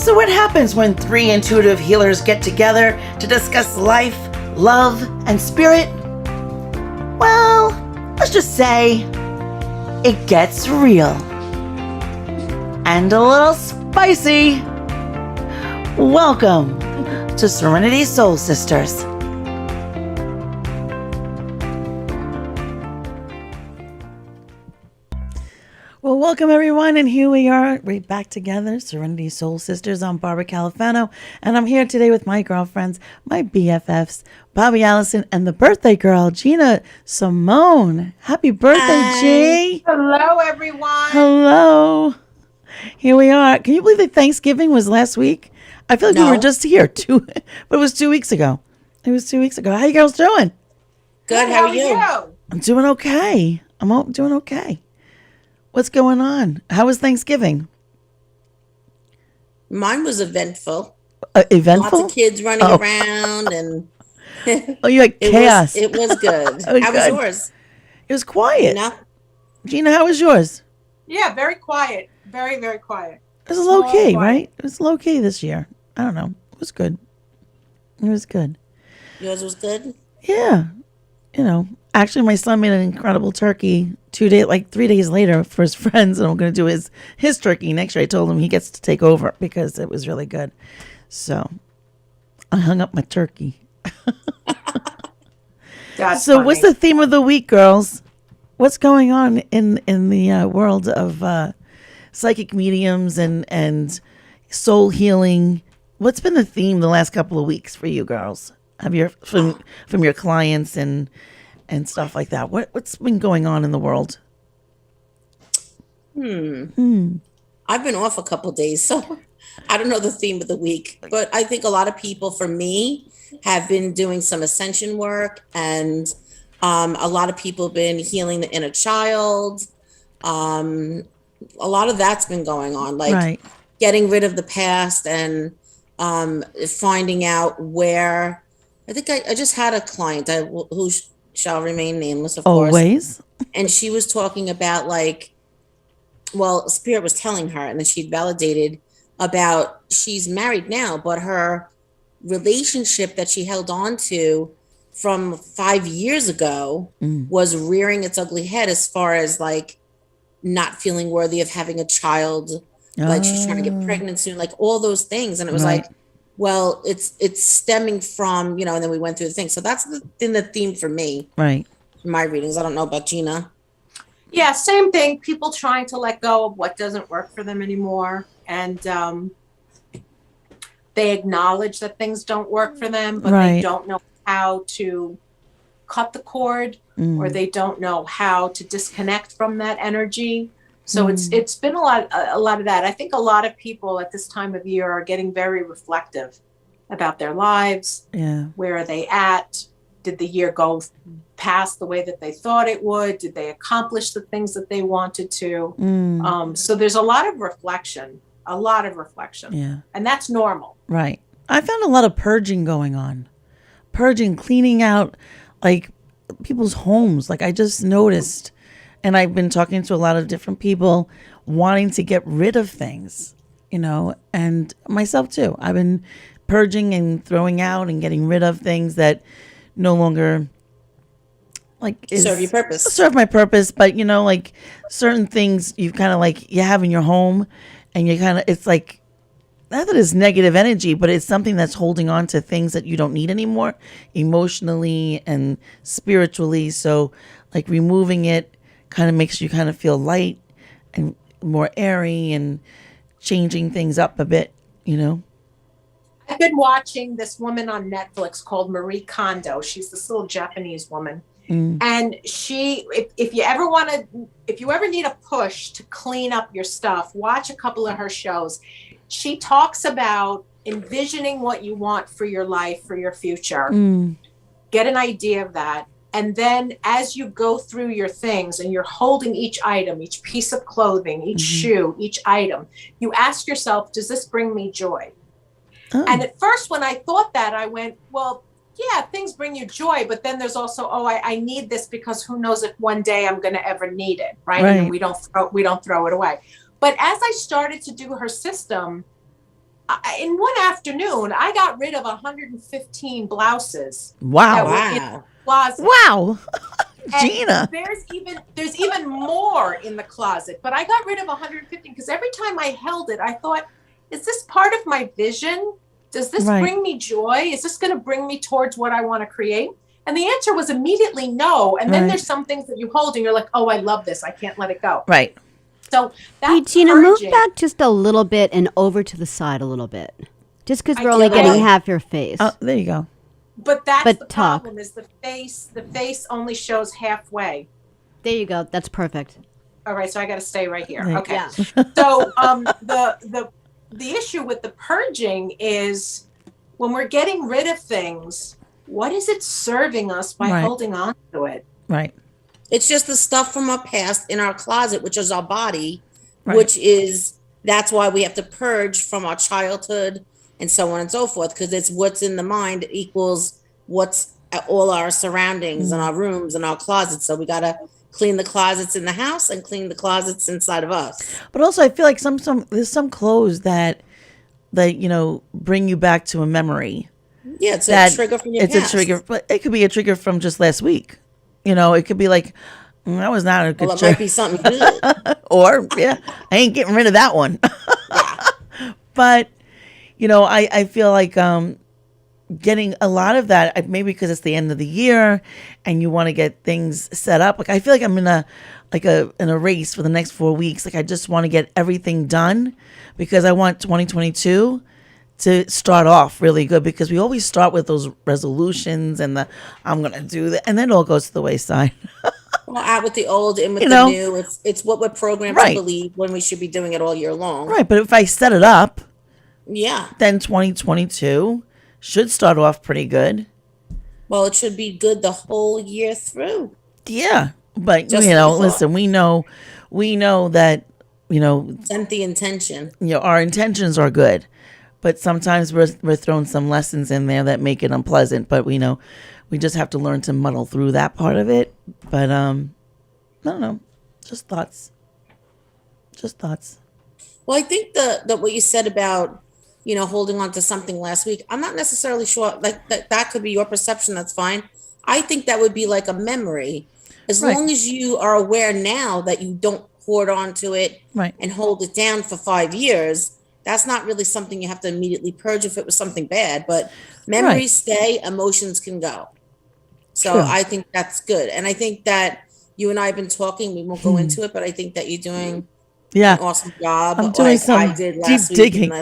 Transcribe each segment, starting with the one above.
So what happens when three intuitive healers get together to discuss life, love, and spirit? Well, let's just say it gets real. And a little spicy. Welcome to Serenity Soul Sisters. Well, welcome everyone, and here we are. We're back together, Serenity Soul Sisters. I'm Barbara Califano, and I'm here today with my girlfriends, my BFFs, Bobby Allison, and the birthday girl, Gina Simone. Happy birthday, Hi. G! Hello, everyone. Hello. Here we are. Can you believe that Thanksgiving was last week? I feel like we were just here, but it was 2 weeks ago. How you girls doing? Good. How are you? I'm doing okay. Doing okay. What's going on? How was Thanksgiving? Mine was eventful. Eventful? Lots of kids running around and oh, you like chaos. It was good. How was yours? It was quiet. Gina, how was yours? Yeah, very quiet. Very, very quiet. It was low key, right? It was low key this year. I don't know. It was good. Yours was good? Yeah. Actually, my son made an incredible turkey 3 days later for his friends, and I'm going to do his turkey next year. I told him he gets to take over because it was really good. So I hung up my turkey. So what's the theme of the week, girls? What's going on in the world of psychic mediums and soul healing? What's been the theme the last couple of weeks for you girls? From your clients and stuff like that. What's been going on in the world? I've been off a couple days, so I don't know the theme of the week. But I think a lot of people, for me, have been doing some ascension work, and a lot of people have been healing the inner child. A lot of that's been going on, like getting rid of the past and finding out where. I think I just had a client who shall remain nameless, of course. Always. And she was talking about Spirit was telling her, and then she'd validated about she's married now, but her relationship that she held on to from 5 years ago was rearing its ugly head as far as not feeling worthy of having a child, like she's trying to get pregnant soon, like all those things. And it was well, it's stemming from, and then we went through the thing. So that's been the theme for me. Right. My readings. I don't know about Gina. Yeah, same thing. People trying to let go of what doesn't work for them anymore. And they acknowledge that things don't work for them, but they don't know how to cut the cord or they don't know how to disconnect from that energy. So it's been a lot of that. I think a lot of people at this time of year are getting very reflective about their lives. Yeah. Where are they at? Did the year go past the way that they thought it would? Did they accomplish the things that they wanted to? So there's a lot of reflection. Yeah. And that's normal. Right. I found a lot of purging going on. Cleaning out people's homes. I just noticed. And I've been talking to a lot of different people wanting to get rid of things, and myself too. I've been purging and throwing out and getting rid of things that no longer serve your purpose. Serve my purpose, but certain things you kind of you have in your home, and you kind of it's not that it's negative energy, but it's something that's holding on to things that you don't need anymore, emotionally and spiritually. So removing it kind of makes you kind of feel light and more airy and changing things up a bit, I've been watching this woman on Netflix called Marie Kondo. She's this little Japanese woman. And she, if you ever need a push to clean up your stuff, watch a couple of her shows. She talks about envisioning what you want for your life, for your future. Get an idea of that. And then as you go through your things and you're holding each item, each piece of clothing, each shoe, each item, you ask yourself, does this bring me joy? And at first, when I thought that, I went, well, yeah, things bring you joy. But then there's also, I need this because who knows if one day I'm going to ever need it. Right. And we don't throw it away. But as I started to do her system, in one afternoon, I got rid of 115 blouses that Wow. were in the Wow. closet. Wow. And Gina. there's even more in the closet, but I got rid of 150 because every time I held it, I thought, is this part of my vision? Does this Right. bring me joy? Is this going to bring me towards what I want to create? And the answer was immediately no. And then Right. there's some things that you hold and you're like, oh, I love this. I can't let it go. Right. So Hey, that Gina, move purging, back just a little bit and over to the side a little bit. Just because I we're only did. getting half your face. Oh, there you go. but that's But the talk. problem is the face only shows halfway. There you go. That's perfect. All right, so I got to stay right here. Right. Okay. Yeah. So the issue with the purging is when we're getting rid of things, what is it serving us by Right. holding on to it? Right. It's just the stuff from our past in our closet, which is our body, Right. that's why we have to purge from our childhood and so on and so forth, because it's what's in the mind equals what's at all our surroundings and our rooms and our closets. So we got to clean the closets in the house and clean the closets inside of us. But also, I feel like there's some clothes that bring you back to a memory. Yeah, it's That a trigger from your it's past. a trigger, but it could be a trigger from just last week. It could be like, that was not a good Well, it trigger. might be something good. Or yeah, I ain't getting rid of that one. Yeah. But I feel like getting a lot of that, maybe because it's the end of the year and you want to get things set up. Like I feel like I'm in a race for the next 4 weeks. Like I just want to get everything done because I want 2022 to start off really good, because we always start with those resolutions and I'm gonna do that, and then it all goes to the wayside. Well, out with the old, in with You the know? new. It's what we're programmed Right. to believe when we should be doing it all year long. Right, but if I set it up, Yeah. then 2022 should start off pretty good. Well, it should be good the whole year through. Yeah, but Just a thought. listen, we know that Send the intention. our intentions are good, but sometimes we're throwing some lessons in there that make it unpleasant. But we just have to learn to muddle through that part of it. But I don't know, just thoughts. Well, I think that what you said about holding on to something last week, I'm not necessarily sure. Like that could be your perception. That's fine. I think that would be like a memory. As Right. long as you are aware now that you don't hoard on to it Right. and hold it down for 5 years, that's not really something you have to immediately purge if it was something bad. But memories stay, emotions can go. So True. I think that's good. And I think that you and I have been talking, we won't go into it, but I think that you're doing Yeah, an awesome job. I'm doing like some I did deep last week. digging. I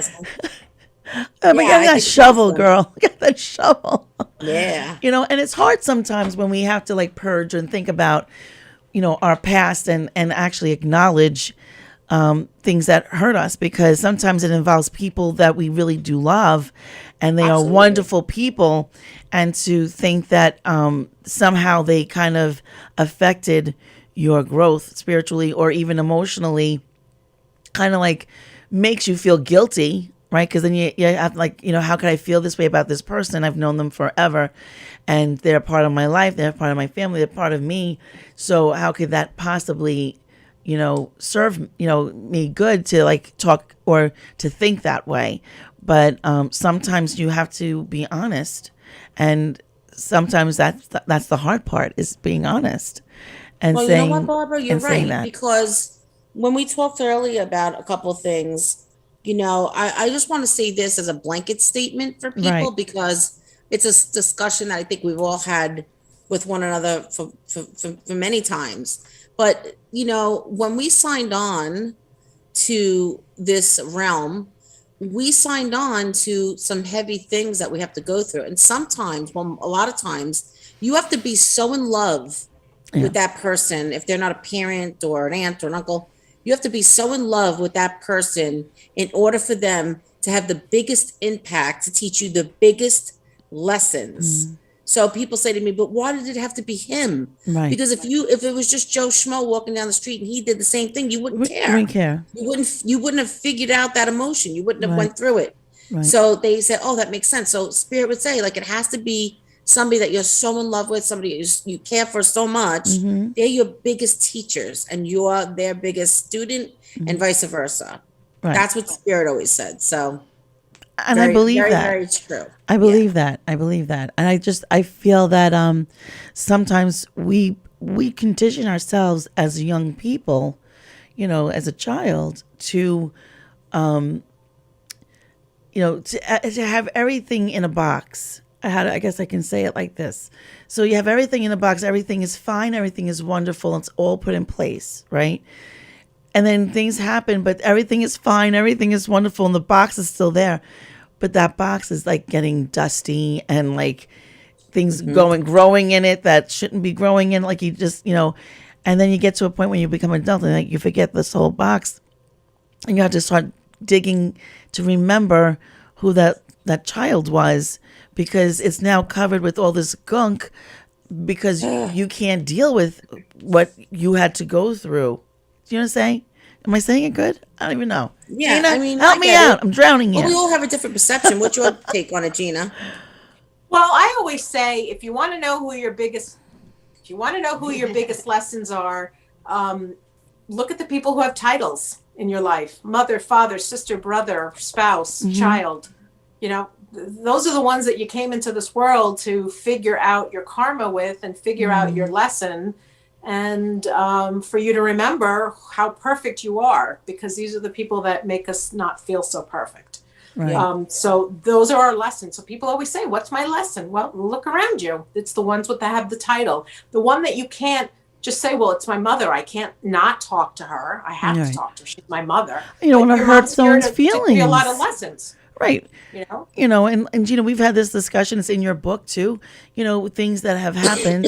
Yeah, I got that think shovel, so. girl. Got that shovel. Yeah. And it's hard sometimes when we have to like purge and think about, our past and actually acknowledge things that hurt us, because sometimes it involves people that we really do love and they Absolutely. are wonderful people. And to think that somehow they kind of affected your growth spiritually or even emotionally kind of like makes you feel guilty, right? Because then you have like, how could I feel this way about this person? I've known them forever and they're part of my life. They're part of my family. They're part of me. So how could that possibly, serve, me good to like talk or to think that way? But sometimes you have to be honest. And sometimes that's the hard part, is being honest and Well, saying, you know what, Barbara? You're and saying right. that. Because when we talked earlier about a couple of things, I just want to say this as a blanket statement for people, Right. because it's a discussion that I think we've all had with one another for many times. But, when we signed on to this realm, we signed on to some heavy things that we have to go through. And sometimes, well, a lot of times, you have to be so in love with that person. If they're not a parent or an aunt or an uncle, you have to be so in love with that person in order for them to have the biggest impact, to teach you the biggest lessons. So people say to me, but why did it have to be him? Right. Because if it was just Joe Schmo walking down the street and he did the same thing, you wouldn't care. You wouldn't care. You wouldn't have figured out that emotion. You wouldn't have Right. went through it. Right. So they said, oh, that makes sense. So Spirit would say, like, it has to be somebody that you're so in love with, somebody you care for so much. Mm-hmm. They're your biggest teachers and you're their biggest student, and vice versa. Right. That's what Spirit always said. So And I believe very, that. very true. I believe that. I believe that. And I feel that sometimes we condition ourselves as young people, as a child to to have everything in a box. I guess I can say it like this. So you have everything in a box, everything is fine, everything is wonderful, it's all put in place, right? And then things happen, but everything is fine, everything is wonderful, and the box is still there. But that box is like getting dusty and like things growing in it that shouldn't be growing in. Like you just, and then you get to a point when you become an adult and like you forget this whole box, and you have to start digging to remember who that child was, because it's now covered with all this gunk because you can't deal with what you had to go through. Do you know what I'm saying? Am I saying it good? I don't even know. Yeah, Gina, I mean, help me out. I'm drowning Well, here. we all have a different perception. What's your take on it, Gina? Well, I always say if you want to know who your biggest lessons are, look at the people who have titles in your life: mother, father, sister, brother, spouse, child. Those are the ones that you came into this world to figure out your karma with and figure out your lesson, and for you to remember how perfect you are, because these are the people that make us not feel so perfect. Right. So those are our lessons. So people always say, what's my lesson? Well, look around you. It's the ones that have the title. The one that you can't just say, well, it's my mother. I can't not talk to her. I have to talk to her. She's my mother. You don't want to hurt someone's To give feelings. you a lot of lessons. Right. And Gina, we've had this discussion. It's in your book too. Things that have happened.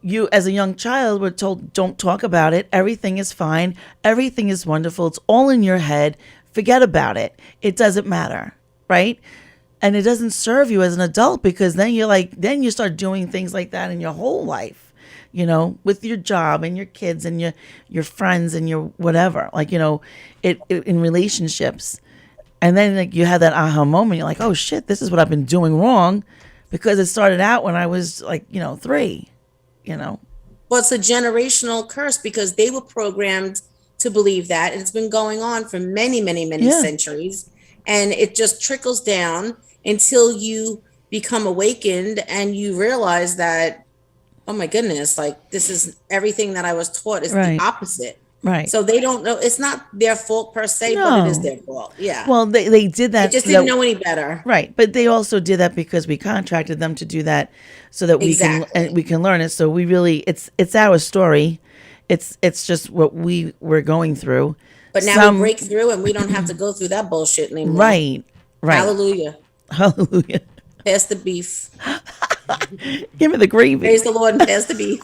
You, as a young child, were told, don't talk about it. Everything is fine. Everything is wonderful. It's all in your head. Forget about it. It doesn't matter. Right. And it doesn't serve you as an adult, because then then you start doing things like that in your whole life, with your job and your kids and your friends and your whatever, it in relationships. And then you have that aha moment. You're like, oh shit, this is what I've been doing wrong, because it started out when I was 3, Well, it's a generational curse, because they were programmed to believe that, and it's been going on for many, many, many centuries, and it just trickles down until you become awakened and you realize that, oh my goodness, this is everything that I was taught is the opposite. Right. So they don't know. It's not their fault per se, but it is their fault. Yeah. Well, they did that. They just didn't know any better. Right. But they also did that because we contracted them to do that, so that we can learn it. So we really, it's our story. It's just what we were going through. But now we break through and we don't have to go through that bullshit anymore. Right. Hallelujah. Hallelujah. Pass the beef. Give me the gravy. Praise the Lord and pass the beef.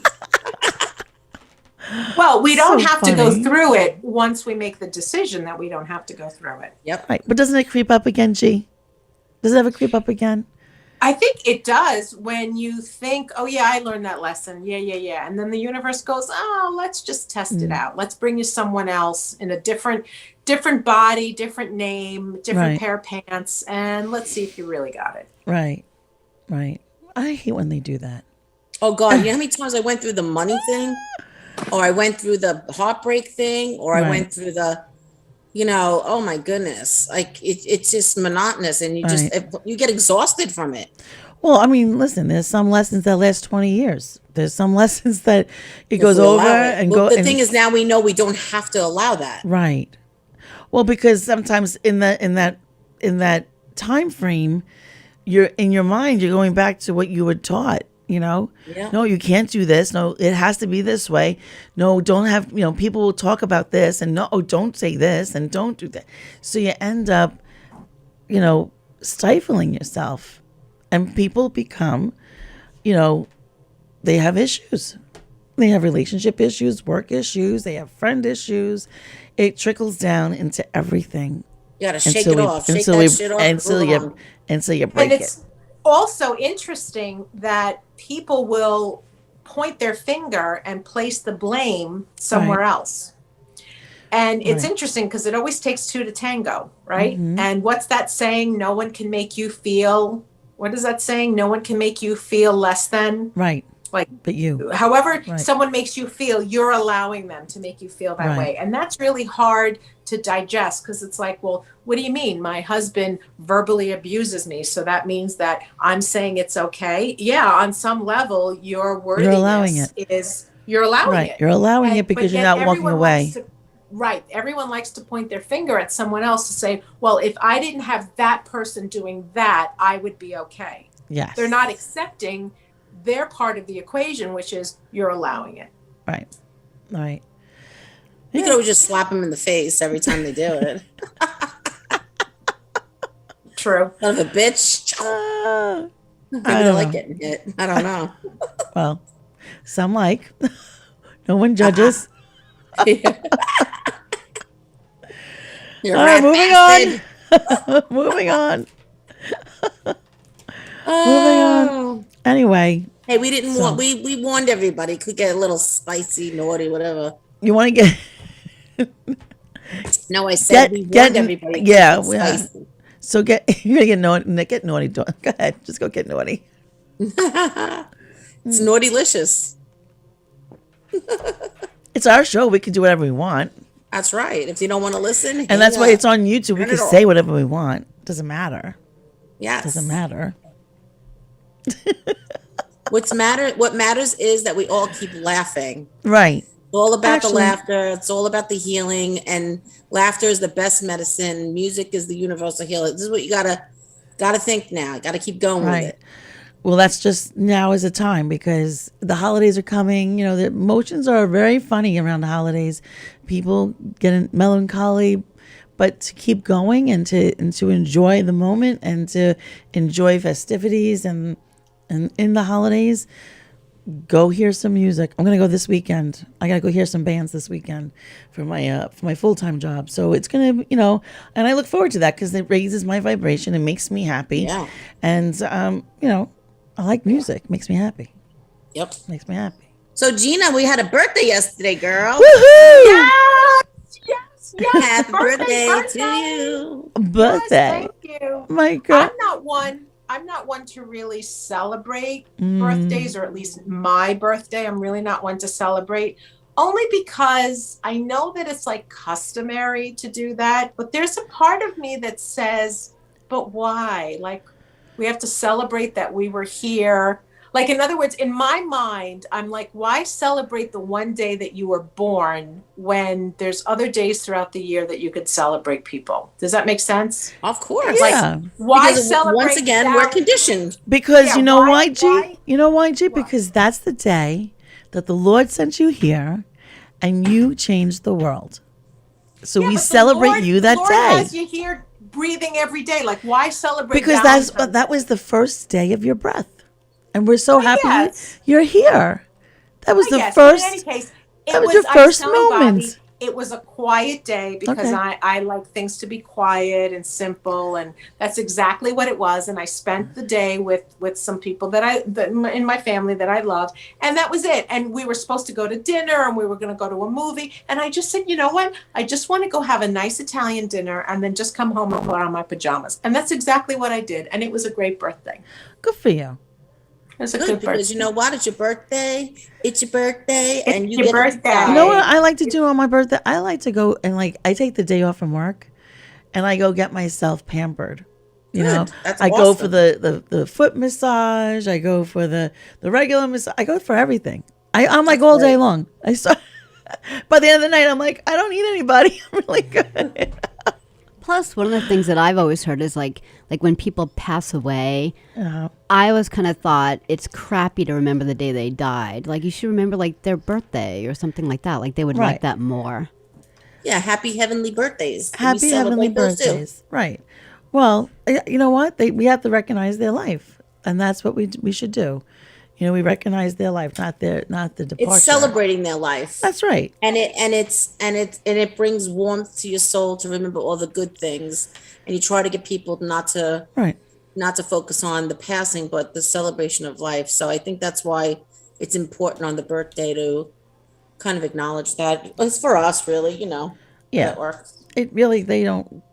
Well, we don't have to go through it once we make the decision that we don't have to go through it. Yep. Right. But doesn't it creep up again, G? Does it ever creep up again? I think it does, when you think, oh yeah, I learned that lesson. Yeah. And then the universe goes, oh, let's just test it out. Let's bring you someone else in a different body, different name, different pair of pants. And let's see if you really got it. Right. I hate when they do that. Oh God. You know how many times I went through the money thing? Or I went through the heartbreak thing, or I went through the, oh my goodness, it's just monotonous, and you get exhausted from it. Well, I mean, listen, there's some lessons that last 20 years. There's some lessons that it goes over and go. The thing is, now we know we don't have to allow that. Right. Well, because sometimes in that time frame, you're in your mind, you're going back to what you were taught. No, you can't do this. No, it has to be this way. No, don't have, people will talk about this, and no, don't say this, and don't do that. So you end up, stifling yourself, and people become, they have issues. They have relationship issues, work issues, they have friend issues. It trickles down into everything. You gotta shake it off. Shake that shit off. Until you break it. Also interesting that people will point their finger and place the blame somewhere else. And it's interesting because it always takes two to tango, right? Mm-hmm. And what's that saying? What is that saying? No one can make you feel less than. Right. Like, but you. however Right. someone makes you feel, you're allowing them to make you feel that Right. way. And that's really hard to digest, because it's like, well, what do you mean? My husband verbally abuses me, so that means that I'm saying it's okay. Yeah, on some level, your worthiness allowing it. is you're allowing Right. it. You're allowing And- it because but you're yet not walking everyone away. likes to- Right. Everyone likes to point their finger at someone else to say, well, if I didn't have that person doing that, I would be okay. Yes. They're not accepting their part of the equation, which is you're allowing it. Right. Right. You could always just slap them in the face every time they do it. True. Son of a bitch. Maybe they don't like know. getting hit. I don't know. Well, some like. No one judges. You're All a right, rat moving bastard. on. Moving on. Oh. Anyway, Hey, we didn't So- want. We warned everybody. Could get a little spicy, naughty, whatever. you want to get No, I said we warned everybody. It could yeah, get yeah. spicy. So you're gonna get naughty. Get naughty. Go ahead. Just go get naughty. It's naughty-licious. It's our show. We can do whatever we want, That's right. If you don't want to listen, and that's why it's on YouTube. We Turn can it off. say whatever we want. Doesn't matter. Yes. Doesn't matter. What matters is that we all keep laughing. Right. It's all about the Actually- laughter. It's all about the healing, and laughter is the best medicine. Music is the universal healer. This is what you gotta think now. You gotta keep going with Right. it. Well, that's just now is the time because the holidays are coming. You know, the emotions are very funny around the holidays. People get melancholy, but to keep going and to enjoy the moment and to enjoy festivities and in the holidays, go hear some music. I'm gonna go this weekend. I gotta go hear some bands this weekend for my full-time job. So it's gonna, and I look forward to that because it raises my vibration and makes me happy. Yeah. And I like music. Makes me happy. Yep. Makes me happy. So Gina, we had a birthday yesterday, girl. Woohoo! Yes, yes. Happy birthday to you. Birthday. Yes, thank you. My God. I'm not one to really celebrate birthdays, or at least my birthday. I'm really not one to celebrate, only because I know that it's like customary to do that. But there's a part of me that says, but why? Like, we have to celebrate that we were here. Like, in other words, in my mind, I'm like, why celebrate the one day that you were born when there's other days throughout the year that you could celebrate people? Does that make sense? Of course. Yeah. Why Because celebrate? once again, we're conditioned. Because Yeah, you know why- why, G? why- You know why, G? Because that's the day that the Lord sent you here and you changed the world. So Yeah, we but the celebrate Lord- you that the Lord day. has you here breathing every day. Like, why celebrate? Because Valentine's that was the first day of your breath. And we're so happy yes. you're here. That was the Yes, but first. in any case, that was your first telling Bobby, moment. it was a quiet day because Okay. I like things to be quiet and simple, and that's exactly what it was. And I spent the day with some people in my family that I love, and that was it. And we were supposed to go to dinner, and we were going to go to a movie, and I just said, you know what? I just want to go have a nice Italian dinner and then just come home and put on my pajamas. And that's exactly what I did, and it was a great birthday. Good for you. It was a Good, good because birthday. you know what? It's your birthday. It's your birthday, and you your get to birthday. decide. You know what I like to do on my birthday? I like to go and I take the day off from work and I go get myself pampered. You know, That's I go awesome. for the foot massage. I go for the regular massage. I go for everything. I'm like all day great. long. I start by the end of the night. I'm like, I don't need anybody. I'm really good. Plus, one of the things that I've always heard is like when people pass away, Uh, I always kind of thought it's crappy to remember the day they died. Like, you should remember like their birthday or something like that. Like, they would Right. like that more. Yeah, happy heavenly birthdays. And we Happy heavenly celebrate those too. birthdays. Right. Well, you know what? We have to recognize their life, and that's what we should do. You know, we recognize their life, not the departure. It's celebrating their life. That's right. and it brings warmth to your soul to remember all the good things, and you try to get people not to Right. focus on the passing but the celebration of life. So I think that's why it's important on the birthday to kind of acknowledge that. It's for us, really, Yeah. that works. It really they don't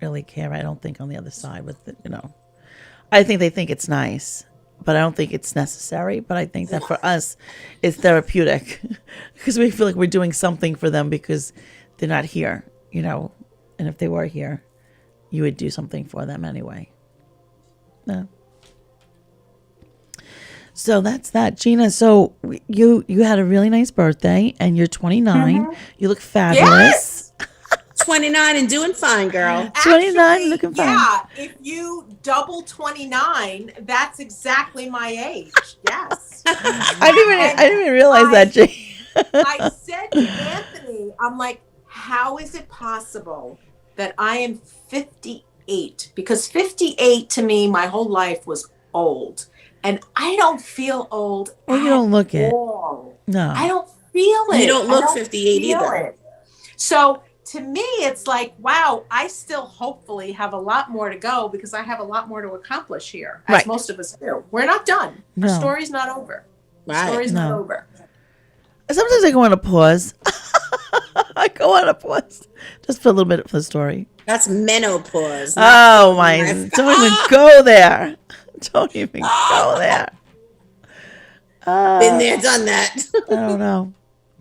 really care. I don't think on the other side with it. I think they think it's nice, but I don't think it's necessary. But I think that for us, it's therapeutic because we feel like we're doing something for them because they're not here, you know. And if they were here, you would do something for them anyway. No. So that's that, Gina. So you had a really nice birthday, and you're 29. You look fabulous. Yes. 29 and doing fine, girl. 29, Actually, looking fine. Yeah, if you double 29, that's exactly my age. Yes. I didn't even realize that, Gina. I said to Anthony, I'm like, how is it possible that I am 58? Because 58 to me, my whole life was old. And I don't feel old. Well, you don't look it. No. I don't feel it. You don't look 58 either. It. So to me, it's like, wow, I still hopefully have a lot more to go because I have a lot more to accomplish here, as most of us do. We're not done. No. The story's not over. Right. The story's not over. Sometimes I go on a pause. I go on a pause just for a little bit for the story. That's menopause. Oh my! Don't even go there. Don't even go there. Been there, done that.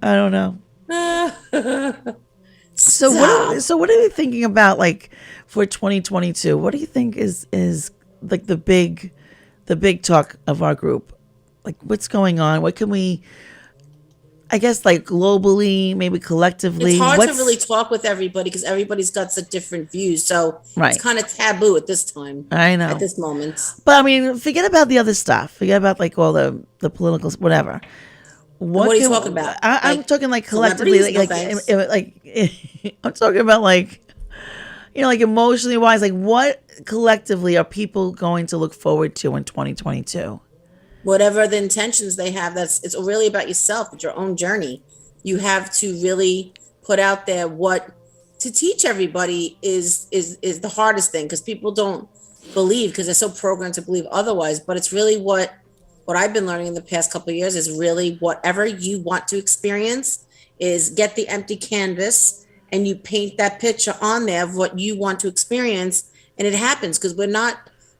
I don't know. So what are you thinking about, like, for 2022? What do you think is like the big talk of our group? Like, what's going on? What can we? I guess, like, globally, maybe collectively. It's hard to really talk with everybody because everybody's got such different views. So it's kind of taboo at this time. I know. At this moment. But, I mean, forget about the other stuff. Forget about, like, all the political, whatever. What are you talking about? I'm talking, like, collectively. Like I'm talking about, like, you know, like, emotionally wise. Like, what collectively are people going to look forward to in 2022? Whatever the intentions they have, it's really about yourself. It's your own journey. You have to really put out there what to teach everybody is the hardest thing because people don't believe because they're so programmed to believe otherwise. But it's really what I've been learning in the past couple of years is really whatever you want to experience is get the empty canvas and you paint that picture on there of what you want to experience, and it happens because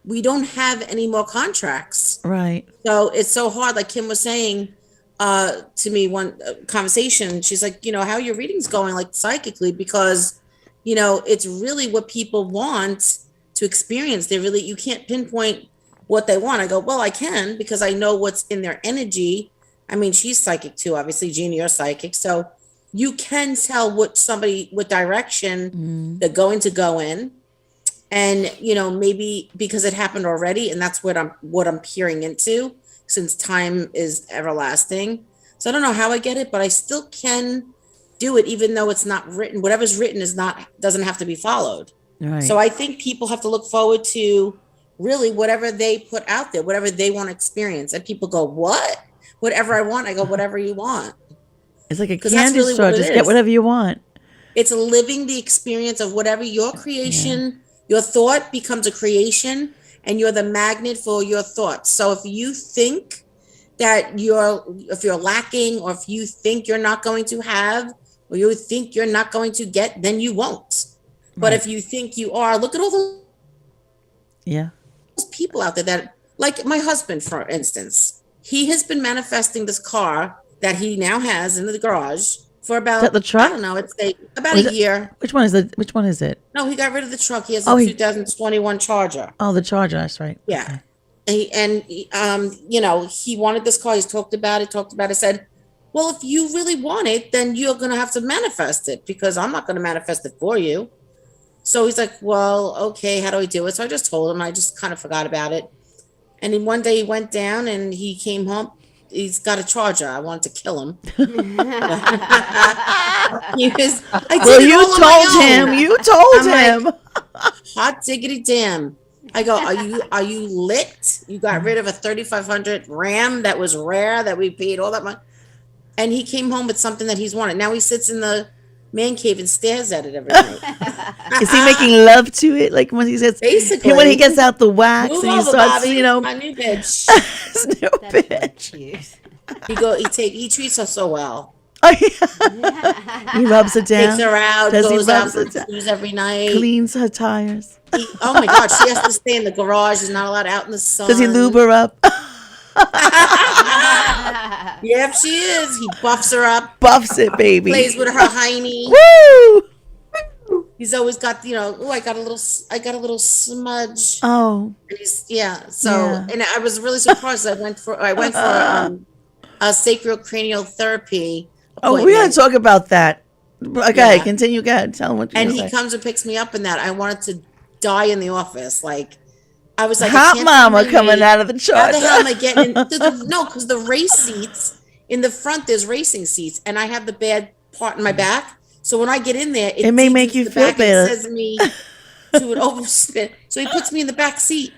we don't have any more contracts. Right. So it's so hard. Like Kim was saying to me one conversation, she's like, you know, how are your readings going, like psychically? Because, you know, it's really what people want to experience. You can't pinpoint what they want. I go, well, I can because I know what's in their energy. I mean, she's psychic too. Obviously, Jeannie, you're psychic. So you can tell what direction they're going to go in. And, you know, maybe because it happened already, and that's what I'm peering into since time is everlasting. So I don't know how I get it, but I still can do it, even though it's not written. Whatever's written doesn't have to be followed. Right. So I think people have to look forward to really whatever they put out there, whatever they want to experience. And people go, what? Whatever I want. I go, whatever you want. It's like a candy store. Just get whatever you want. It's living the experience of whatever your creation. Yeah. Your thought becomes a creation, and you're the magnet for your thoughts. So if you think that if you're lacking, or if you think you're not going to have, or you think you're not going to get, then you won't. But if you think you are, look at all those people out there that, like my husband, for instance, he has been manifesting this car that he now has in the garage for about, the truck? I don't know, it's about a year. Which one is it? No, he got rid of the truck. He has a 2021 Charger. Oh, the Charger, that's right. Yeah. Okay. And you know, he wanted this car. He's talked about it. I said, well, if you really want it, then you're going to have to manifest it because I'm not going to manifest it for you. So he's like, well, okay, how do I do it? So I just told him. I just kind of forgot about it. And then one day he went down and he came home. He's got a Charger. I wanted to kill him. You told him. Like, hot diggity damn. I go, are you lit? You got rid of a 3500 Ram that was rare that we paid all that money. And he came home with something that he's wanted. Now he sits in the man cave and stares at it every night. Is he making love to it? Like when he says, basically, when he gets out the wax and he starts, Bobby, you know, my new bitch. New bitch. He treats her so well. Oh, yeah. He rubs her down. Takes her out, goes out for shoes every night. Cleans her tires. Oh my God, she has to stay in the garage. She's not allowed out in the sun. Does he lube her up? Yep, she is. He buffs her up, Buffs it, baby. plays with her hiney. Woo! He's always got, oh, I got a little smudge. Oh, And so, Yeah. and I was really surprised. I went for a sacral cranial therapy oh, we gotta appointment. talk about that. Okay, Yeah. continue. Go ahead. Tell him what you're And gonna he say. comes and picks me up in that. I wanted to die in the office. Like, I was like, I Hot can't mama find my coming way. out of the How chart. the hell am I getting in? No, because the race seats in the front, there's racing seats, and I have the bad part in my back. So when I get in there, It may seats make into you the feel back better. and says me to an overspin. So he puts me in the back seat.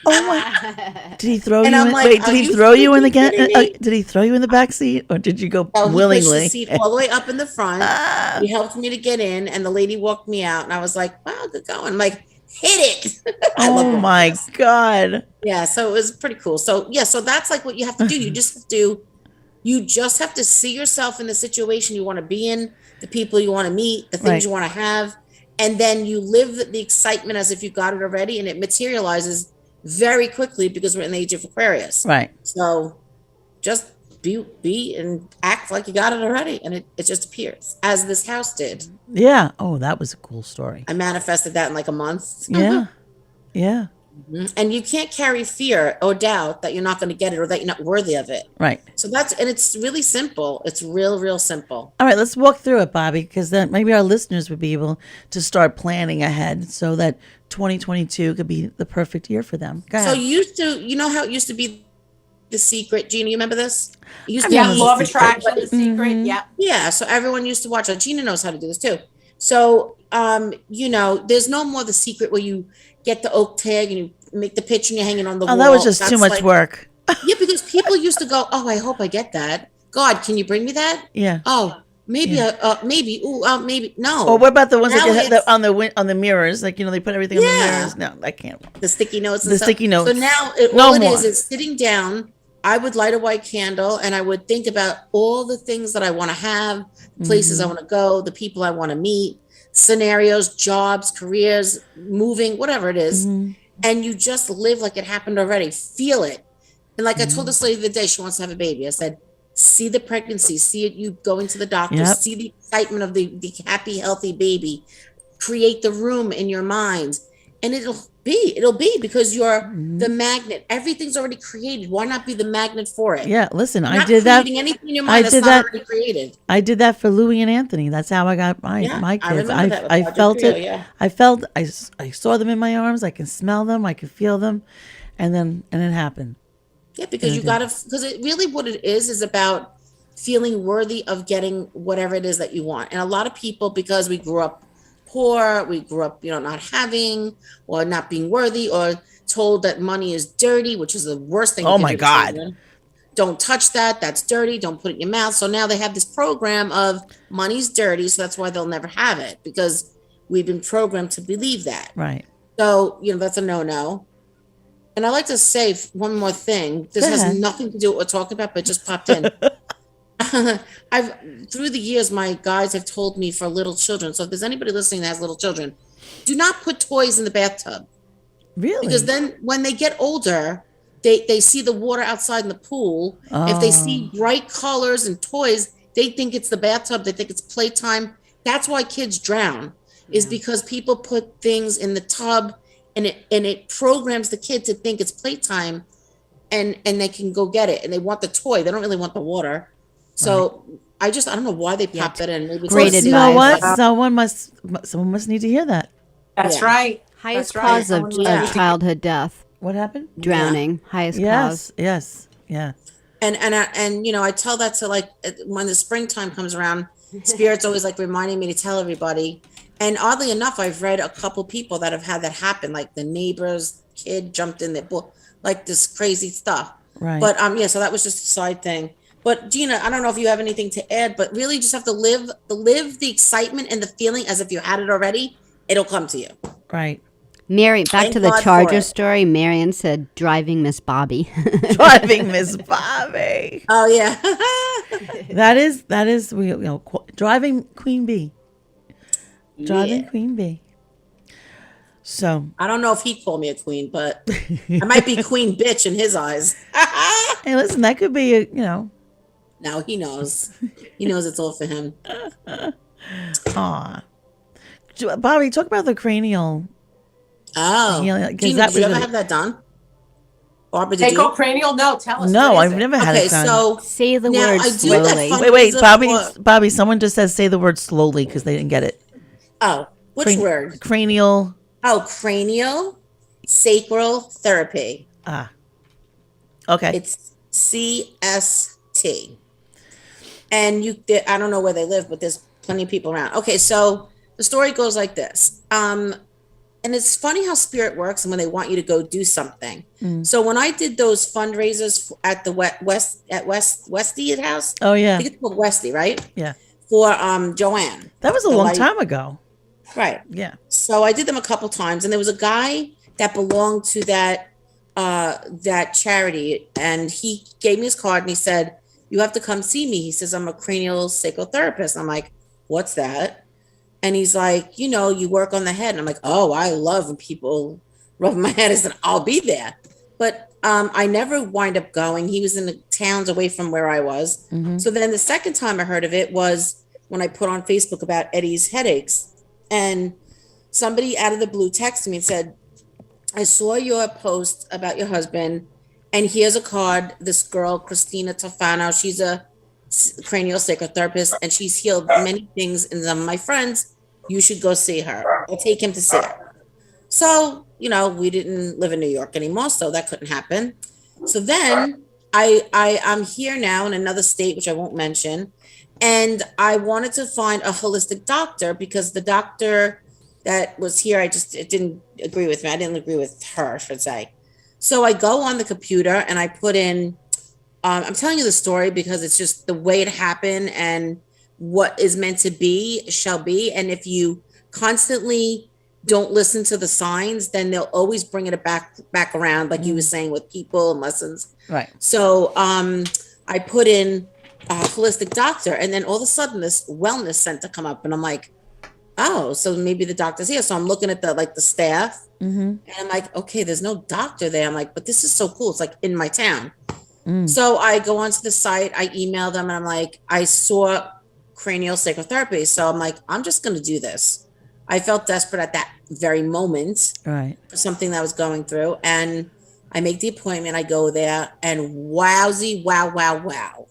Oh my! Did he throw And you I'm in? like, Wait, did are he you throw you in the kidding me? Did he throw you in the back seat, or did you go Oh, he pushed the willingly? seat all the way up in the front. He helped me to get in, and the lady walked me out, and I was like, wow, good going. I'm like, hit it. I love Oh going my this. God! Yeah, so it was pretty cool. So yeah, so that's like what you have to do. You just have to see yourself in the situation you want to be in, the people you want to meet, the things Right. you want to have, and then you live the excitement as if you got it already, and it materializes very quickly because we're in the age of Aquarius. Right. So just be and act like you got it already, and it just appears, as this house did. Yeah. Oh, that was a cool story. I manifested that in like a month. Yeah. Yeah. And you can't carry fear or doubt that you're not going to get it or that you're not worthy of it. Right. So it's really simple. It's real simple. All right, let's walk through it, Bobby, because then maybe our listeners would be able to start planning ahead so that 2022 could be the perfect year for them. Go So ahead. you know how it used to be The Secret? Gina, you remember this? It used to Yeah, be law of The Secret. attraction, the secret. Mhm. Yeah. Yeah, so everyone used to watch it. Gina knows how to do this too. So, there's no more The Secret where you get the oak tag and you make the picture and you're hanging on the Oh, wall. that was just too That's much like- work. Yeah, because people used to go, oh, I hope I get that. God, can you bring me that? Yeah. Oh, maybe, Yeah. maybe. Ooh, maybe. No. Or what about the ones that Now get it's- on the mirrors? Like, they put everything on the Yeah. mirrors. No, that can't. The sticky notes. And The stuff. sticky notes. So now No all it more. is sitting down. I would light a white candle and I would think about all the things that I want to have, places I want to go, the people I want to meet, scenarios, jobs, careers, moving, whatever it is. And you just live like it happened already. Feel it. And like I told this lady the other day, she wants to have a baby. I said, see the pregnancy, see it, you going to the doctor, Yep. see the excitement of the happy, healthy baby, create the room in your mind. And it'll be because you're the magnet. Everything's already created. Why not be the magnet for it? Yeah, listen, You're I not did that. creating anything in your mind that's did not that. already created. I did that for Louie and Anthony. That's how I got my I kids. remember that with I Audrey felt Trio, it. yeah. I saw them in my arms. I can smell them. I can feel them, and it happened. Yeah, because because it really what it is about feeling worthy of getting whatever it is that you want. And a lot of people, because we grew up poor, we grew up, not having or not being worthy or told that money is dirty, which is the worst thing. Oh you can my do to God. children. Don't touch that. That's dirty. Don't put it in your mouth. So now they have this program of money's dirty. So that's why they'll never have it because we've been programmed to believe that. Right. So, that's a no-no. And I like to say one more thing. This Go has ahead. nothing to do with what we're talking about, but it just popped in. Through the years, my guides have told me for little children. So if there's anybody listening that has little children, do not put toys in the bathtub. Really? Because then when they get older, they see the water outside in the pool. If they see bright colors and toys, they think it's the bathtub. They think it's playtime. That's why kids drown, is because people put things in the tub and it programs the kid to think it's playtime and they can go get it. And they want the toy. They don't really want the water. So I don't know why they popped that in. Maybe it's Great just- You know advice. what? Someone must need to hear that. That's Yeah. right. Highest That's right. cause of Yeah. childhood death, What happened? drowning. Highest cause. Yes. And I tell that to when the springtime comes around, Spirit's always reminding me to tell everybody. And oddly enough, I've read a couple people that have had that happen, like the neighbor's kid jumped in their book, like this crazy stuff. Right. But so that was just a side thing. But Gina, I don't know if you have anything to add, but really just have to live the excitement and the feeling as if you had it already. It'll come to you. Right. Mary, back Thank to the God for Charger it. story. Marion said, driving Miss Bobby. Driving Miss Bobby. Oh yeah. That is driving Queen Bee. Driving Yeah. Queen Bee. So, I don't know if he'd call me a queen, but I might be queen bitch in his eyes. hey, listen, that could be, Now he knows. He knows it's all for him. aw. Bobby, talk about the cranial Oh, healing. Because Gina, that did was you ever really, have that done? Barbara, did you? Cranial? No, tell us. no, what is I've it? never had Okay, it done. so Say the now word I do that slowly. Wait, fundraiser for- Bobby, someone just says say the word slowly because they didn't get it. Oh, which word? Cranial. Oh, cranial sacral therapy. Okay. It's CST. And I don't know where they live, but there's plenty of people around. Okay, so the story goes like this. And it's funny how spirit works and when they want you to go do something. So when I did those fundraisers at the Westy house. Oh, yeah. I think it's called Westy, right? Yeah. For Joanne. That was a long time ago. Right. Yeah. So I did them a couple times, and there was a guy that belonged to that charity, and he gave me his card and he said, "You have to come see me." He says, "I'm a cranial sacral therapist." I'm like, "What's that?" And he's like, "You work on the head." And I'm like, "Oh, I love when people rub my head." I said, "I'll be there." But I never wind up going. He was in the towns away from where I was. So then the second time I heard of it was when I put on Facebook about Eddie's headaches. And somebody out of the blue texted me and said, "I saw your post about your husband, and here's a card. This girl, Christina Tofano, she's a cranial sacral therapist, and she's healed many things in some of my friends. You should go see her. I'll take him to see her." So, we didn't live in New York anymore, so that couldn't happen. So then I'm here now in another state, which I won't mention. And I wanted to find a holistic doctor because the doctor that was here, it didn't agree with me. I didn't agree with her, I should say. So I go on the computer and I put in, I'm telling you the story because it's just the way it happened and what is meant to be shall be. And if you constantly don't listen to the signs, then they'll always bring it back around, like you were saying with people and lessons. Right. So I put in a holistic doctor, and then all of a sudden this wellness center come up, and I'm like, oh, so maybe the doctor's here. So I'm looking at the staff, and I'm like, okay, there's no doctor there. I'm like, but this is so cool. It's like in my town. So I go onto the site, I email them, and I'm like, I saw cranial sacral therapy. So I'm like, I'm just going to do this. I felt desperate at that very moment Right. for something that I was going through. And I make the appointment, I go there, and wowsy, wow.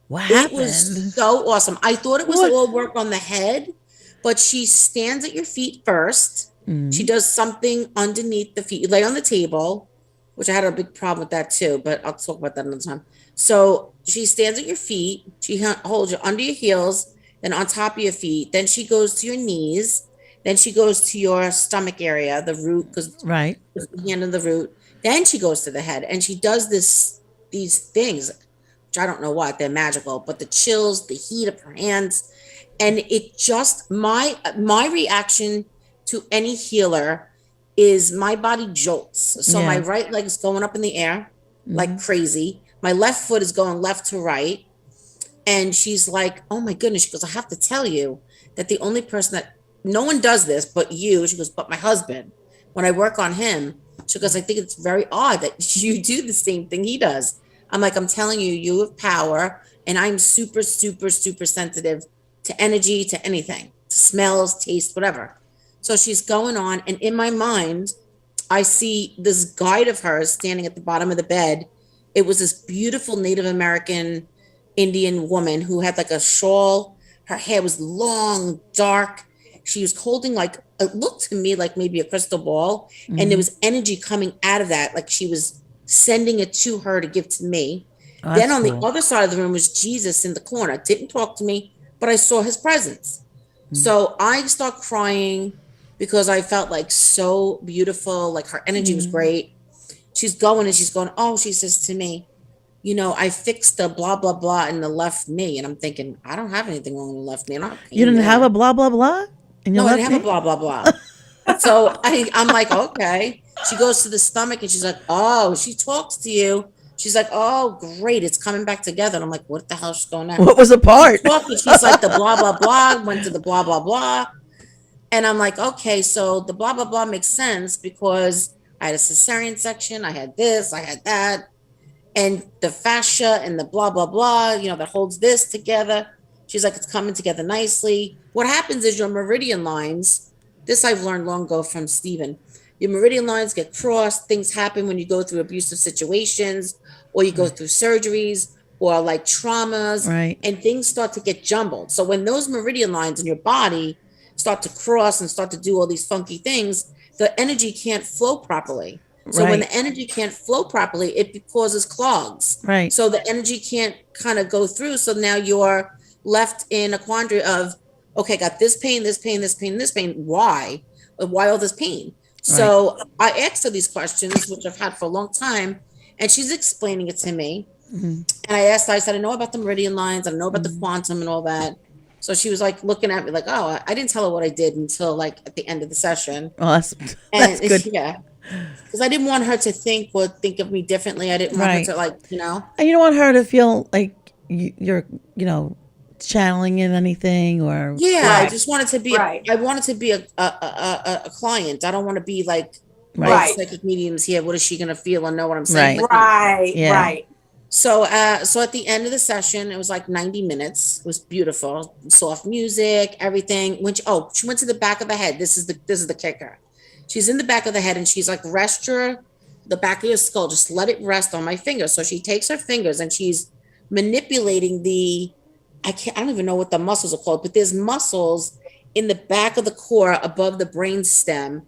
What It happened? was so awesome. I thought it was What? all work on the head, but she stands at your feet first. She does something underneath the feet. You lay on the table, which I had a big problem with that too, but I'll talk about that another time. So she stands at your feet. She holds you under your heels, then on top of your feet. Then she goes to your knees. Then she goes to your stomach area, the root, because Right. the hand of the root. Then she goes to the head, and she does these things, which I don't know what, they're magical, but the chills, the heat of her hands, and it just my reaction to any healer is my body jolts. So my right leg is going up in the air like crazy. My left foot is going left to right. And she's like, "Oh my goodness." She goes, "I have to tell you that the only person that no one does this but you." She goes, "But my husband, when I work on him," she goes, "I think it's very odd that you do the same thing he does." I'm like, "I'm telling you, you have power, and I'm super, super, super sensitive to energy, to anything, smells, taste, whatever." So she's going on, and in my mind, I see this guide of hers standing at the bottom of the bed. It was this beautiful Native American Indian woman who had like a shawl. Her hair was long, dark. She was holding it looked to me like maybe a crystal ball. And there was energy coming out of that. Like she was sending it to her to give to me. Oh, then on cool. the other side of the room was Jesus in the corner. Didn't talk to me, but I saw his presence. So I start crying because I felt like so beautiful. Like her energy was great. She's going and she's going, "Oh," she says to me, "I fixed the blah, blah, blah in the left knee." And I'm thinking, I don't have anything wrong with the left knee. You didn't have a blah blah blah? No, I didn't have a blah, blah, blah. So I'm like, okay. She goes to the stomach and she's like, "Oh," she talks to you. She's like, "Oh, great. It's coming back together." And I'm like, what the hell's going on? What was the part? She's like, the blah, blah, blah, went to the blah, blah, blah. And I'm like, okay, so the blah, blah, blah makes sense because I had a cesarean section. I had this, I had that. And the fascia and the blah, blah, blah, that holds this together. She's like, it's coming together nicely. What happens is your meridian lines, this I've learned long ago from Stephen, your meridian lines get crossed. Things happen when you go through abusive situations or you go through surgeries or like traumas, Right. and things start to get jumbled. So when those meridian lines in your body start to cross and start to do all these funky things, the energy can't flow properly. So when Right. the energy can't flow properly, it causes clogs. Right. So the energy can't kind of go through. So now you're left in a quandary of, okay, got this pain, this pain, this pain, this pain. Why? Why all this pain? So I asked her these questions, which I've had for a long time, and she's explaining it to me. Mhm. And I asked her, I said, I know about the meridian lines, I know about the quantum and all that. So she was like looking at me like, oh, I didn't tell her what I did until like at the end of the session. Well, that's And good. yeah, because I didn't want her to think of me differently. I didn't want Right. her to like, And you don't want her to feel like you're, channeling in anything or. yeah, I Right. just wanted to be, Right. I wanted to be a client. I don't want to be like, Right. psychic mediums here. What is she going to feel and know what I'm saying? Right. Like, Right. Yeah. Right. so at the end of the session, it was like 90 minutes. It was beautiful, soft music, everything. She went to the back of the head. This is the kicker. She's in the back of the head and she's like, rest the back of your skull. Just let it rest on my fingers. So she takes her fingers and she's manipulating I don't even know what the muscles are called, but there's muscles in the back of the core above the brain stem.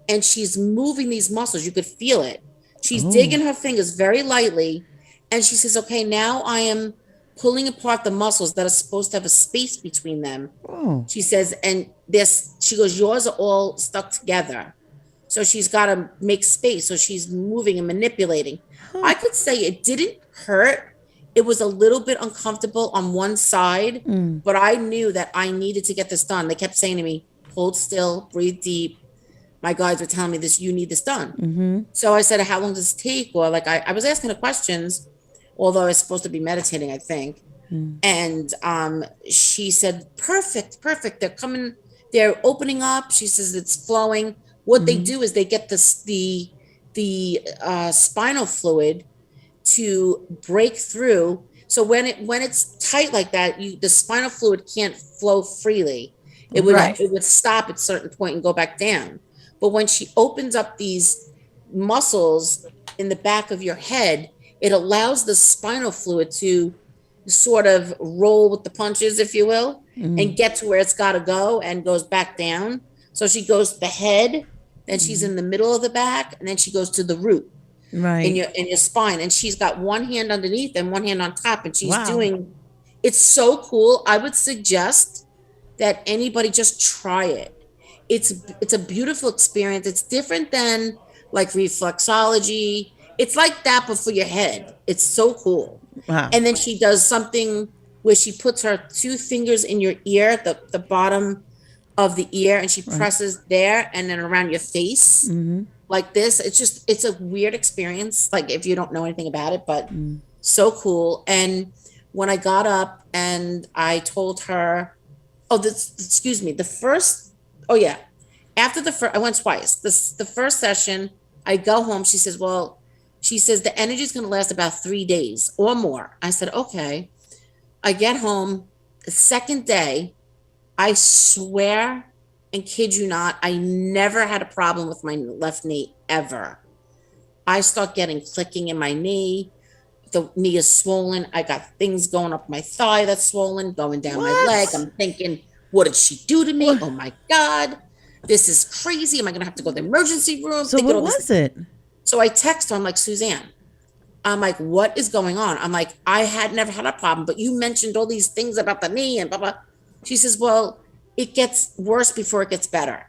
And she's moving these muscles. You could feel it. She's digging her fingers very lightly. And she says, okay, now I am pulling apart the muscles that are supposed to have a space between them. Oh. She says, and she goes, yours are all stuck together. So she's got to make space. So she's moving and manipulating. I could say it didn't hurt. It was a little bit uncomfortable on one side, but I knew that I needed to get this done. They kept saying to me, hold still, breathe deep. My guides were telling me this, you need this done. Mm-hmm. So I said, how long does it take? Or like, I was asking her questions, although I was supposed to be meditating, I think. And she said, perfect. They're opening up. She says it's flowing. What they do is they get the spinal fluid to break through. So when it's tight like that, the spinal fluid can't flow freely. It would stop at a certain point and go back down. But when she opens up these muscles in the back of your head, it allows the spinal fluid to sort of roll with the punches, if you will, and get to where it's got to go and goes back down. So she goes to the head, then she's in the middle of the back, and then she goes to the root. Right. In your spine, and she's got one hand underneath and one hand on top, and she's Wow. it's so cool. I would suggest that anybody just try it. It's a beautiful experience. It's different than like reflexology. It's like that, but for your head. It's so cool. Wow. And then she does something where she puts her two fingers in your ear, the bottom of the ear, and she presses there and then around your face. Like this. It's a weird experience, like if you don't know anything about it, but so cool. And when I got up and I told her, after I went twice. The first session, I go home. She says the energy is going to last about 3 days or more. I said, okay. I get home the second day. I swear and kid you not, I never had a problem with my left knee ever. I start getting clicking in my knee. The knee is swollen. I got things going up my thigh that's swollen, going down my leg. I'm thinking, what did she do to me? Oh my God, this is crazy. Am I going to have to go to the emergency room? So what was it? So I text her. I'm like, Suzanne, I'm like, what is going on? I'm like, I had never had a problem, but you mentioned all these things about the knee and blah, blah. She says, well, it gets worse before it gets better.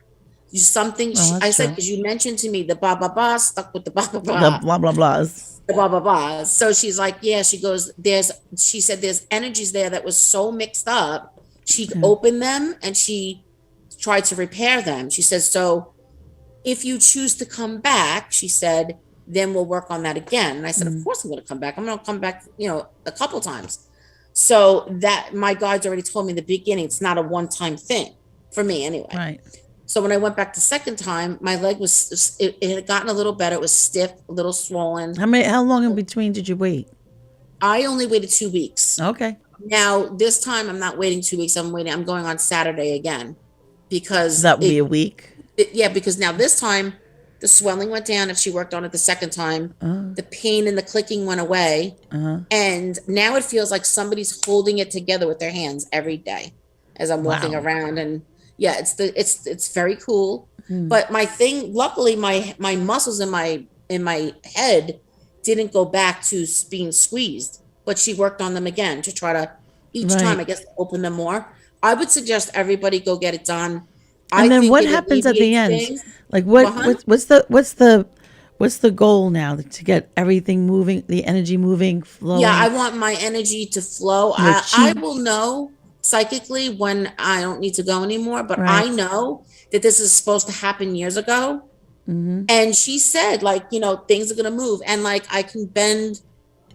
I said, because you mentioned to me the blah, blah, blah, stuck with the blah, blah, blah. The blah, blah, blahs. The blah, blah, blah. So she's like, yeah, she goes, she said, there's energies there that was so mixed up. She opened them and she tried to repair them. She says, so if you choose to come back, she said, then we'll work on that again. And I said, of course I'm going to come back. I'm going to come back, a couple times. So that my guides already told me in the beginning, it's not a one-time thing for me anyway. Right. So when I went back the second time, my leg was, it had gotten a little better. It was stiff, a little swollen. How long in between did you wait? I only waited 2 weeks. Okay. Now, this time I'm not waiting 2 weeks. I'm going on Saturday again So because that would be a week. yeah, because now this time the swelling went down if she worked on it the second time. The pain and the clicking went away. And now it feels like somebody's holding it together with their hands every day as I'm walking Wow. around. And yeah, it's very cool. But my thing, luckily my muscles in my head didn't go back to being squeezed, but she worked on them again to try to each time, I Right. guess, open them more. I would suggest everybody go get it done. I And then think what it happens at the alleviates end? things. Like Well, hun, what's the goal now to get everything moving, the energy moving, yeah, I flowing, want my energy to flow. your I chi? will know psychically when I don't need to go anymore, but Right. I know that this is supposed to happen years ago. And she said, like, things are going to move. And like, I can bend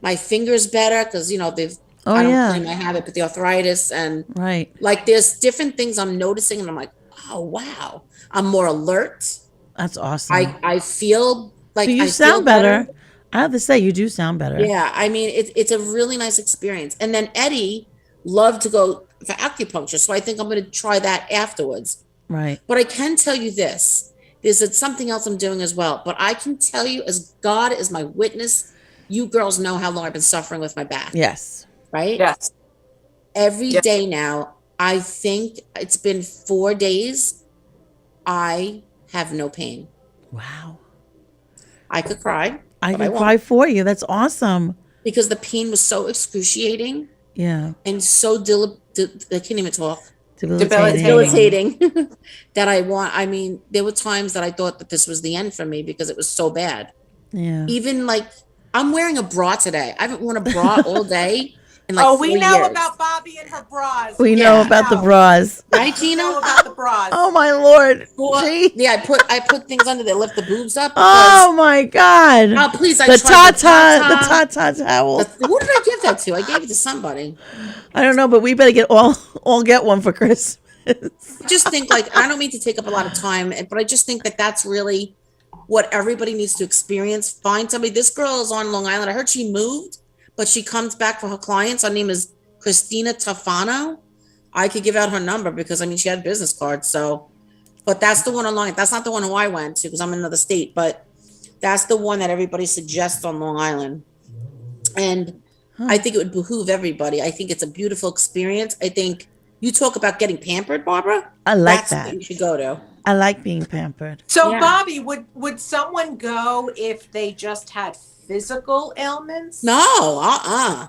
my fingers better because, Oh I don't yeah. claim I have it, but the arthritis and Right. like, there's different things I'm noticing. And I'm like, oh, wow. I'm more alert. That's awesome. I feel So like you I feel sound better. better. I have to say you do sound better. Yeah, I mean it's a really nice experience. And then Eddie loved to go for acupuncture, so I think I'm going to try that afterwards. Right. But I can tell you this: there's something else I'm doing as well. But I can tell you, as God is my witness, you girls know how long I've been suffering with my back, Yes. right? Yes. Every Yes. day now, I think it's been 4 days. I have no pain. Wow. I could cry, I but I can won't cry for you. That's awesome. because the pain was so excruciating. Yeah. And so I can't even talk. Debilitating. Debilitating that I mean, there were times that I thought that this was the end for me because it was so bad. Yeah. Even like I'm wearing a bra today. I haven't worn a bra all day in like Oh, 4 we know years. about Bobby and her bras. We Yeah. know about the bras. Right, We know Gina? about the bras. Oh my Lord. Well, Gee. yeah, I put things under there, lift the boobs up Oh because my God. oh please, I The tried Tata towel. who did I give that to? I gave it to somebody. I don't know, but we better all get one for Christmas. I just think like I don't mean to take up a lot of time, but I just think that that's really what everybody needs to experience. Find somebody. This girl is on Long Island. I heard she moved, but she comes back for her clients. Her name is Christina Tafano. I could give out her number because I mean she had a business card. So, but that's the one on Long Island. That's not the one who I went to because I'm in another state, but that's the one that everybody suggests on Long Island. And I think it would behoove everybody. I think it's a beautiful experience. I think you talk about getting pampered, Barbara. I like That's that. what you should go to. I like being pampered. So, Yeah. Bobby, would someone go if they just had physical ailments? No,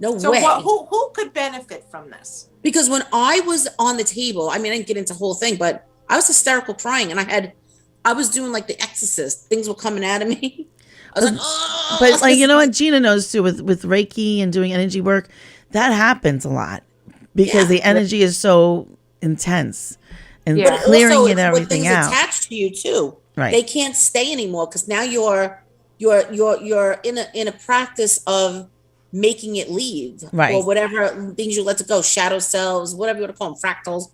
no So, way. who could benefit from this? Because when I was on the table, I mean, I didn't get into the whole thing, but I was hysterical crying, and I was doing like The Exorcist. Things were coming out of me. I was like, oh, But like what Gina knows too with Reiki and doing energy work, that happens a lot because Yeah. the energy is so intense and Yeah. clearing also, it it's what everything things out. attached to you too. Right. They can't stay anymore because now you're in a practice of making it leave, Right. or whatever things you let to go, shadow selves, whatever you want to call them, fractals.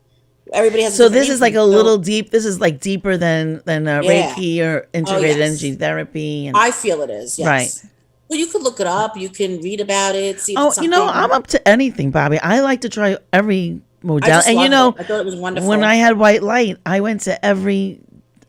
Everybody has. So different this name is for like them. a So little deep. This is like deeper than Reiki or integrated yes. energy therapy. And I feel it is. Yes. Right. Well, you could look it up. You can read about it. See if oh, it's something. I'm up to anything, Bobby. I like to try every I modality. just And loved it. I thought it was wonderful. when I had white light, I went to every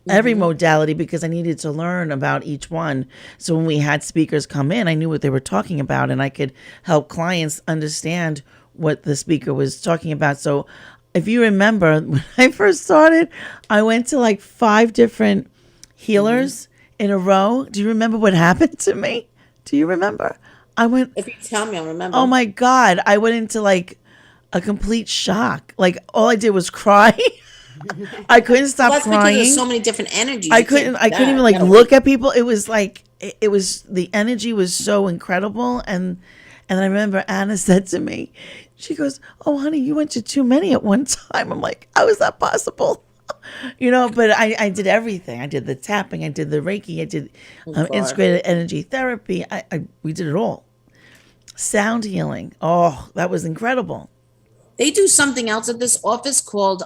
Mm-hmm. modality because I needed to learn about each one. So when we had speakers come in, I knew what they were talking about and I could help clients understand what the speaker was talking about. So if you remember, when I first started, I went to like 5 different healers in a row. Do you remember what happened to me? Do you remember? I went, if you tell me, I'll remember. oh my God, I went into like a complete shock. Like all I did was cry. I couldn't stop Well, that's because crying. there's so many different energies. I You can't couldn't do I couldn't that. even like You gotta look at people. It was like it was the energy was so incredible and I remember Anna said to me, she goes, "Oh honey, you went to too many at one time." I'm like, "How is that possible?" But I did everything. I did the tapping, I did the Reiki, I did God. integrated energy therapy. We did it all. Sound healing. Oh, that was incredible. They do something else at this office called